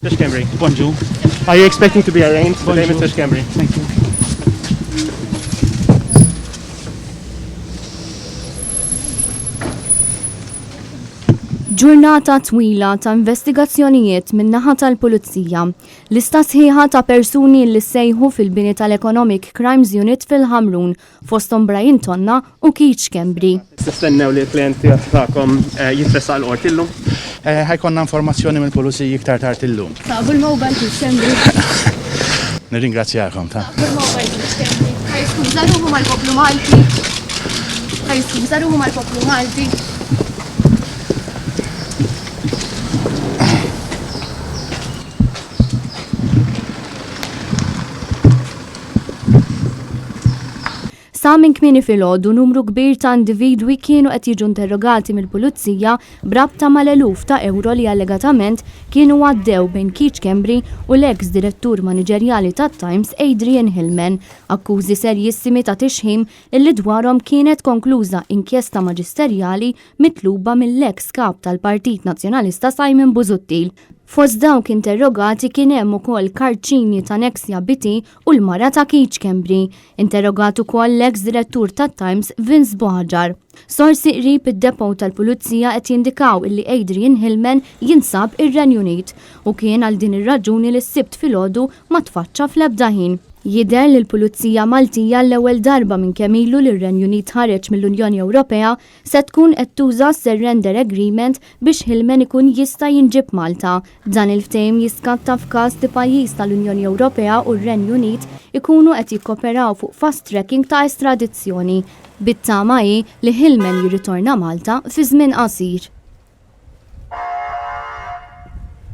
Mr. Cambry. Bonjour. Are you expecting to be arraigned today, Bonjour. Mr. Cambry? Thank you. Ġurnata twila ta' investigazzjonijiet min-naħa tal-Pulizija. Lista sħiħa ta' persuni li sejħu fil-bini tal-Economic Crimes Unit fil-Ħamrun fosthom Brian Tonna u Keach Cambry. Nistennew li l-klienti tagħkom jitressa l-qort illum. Ħajkonna informazzjoni mill-pulizija iktar tard illum. Ta' bil-mobile Keach Cambry. Nirringrazzjakom ta'. Bil-mobile Keach Cambry. Ħajskuża ruħu mal-poplu Malti. Ħajskuża ruħu mal-poplu Malti. Sa minn kmieni filgħodu numru kbir ta' individwi kienu qed jiġu interrogati mill-pulizija brabta mal-eluf ta' euro li allegatament kienu għaddew bejn Keach Cambry u l-eks direttur maniġerjali tat-Times Adrian Hillman, akkużi serjissimi ta' tixħim illi dwarhom kienet konkluża inkjesta maġisterjali mitluba mill-eks kap tal-Partit Nazzjonalista Simon Busuttil. Fost dawk interrogati kien hemm ukoll Karċini ta' Nexja Biti u l-mara ta' Keach Cambry, interrogat ukoll l-eks direttur tat-Times Vince Boħaġar. Sorsi qrib id-depot tal-Pulizija qed jindikaw illi Adrian Hillman jinsab ir-Renju Unit u kien għal din ir-raġuni li s-sibt filgħodu ma tfaċċa fl-ebda ħin. Jidher li l-Pulizija Maltija l-ewwel darba minn kemm ilu li r-Renju Unit ħareġ mill-Unjoni Ewropea se tkun qed tuża surrender agreement biex Hillman ikun jista' jinġib Malta. Dan il-ftehim jiskatta f'każ li pajjiż tal-Unjoni Ewropea u r-Renju Unit ikunu qed jikkoperaw fuq fast tracking ta' estradizzjoni. Bit-tama hi li Hillman jirritorna Malta fi żmien qasir.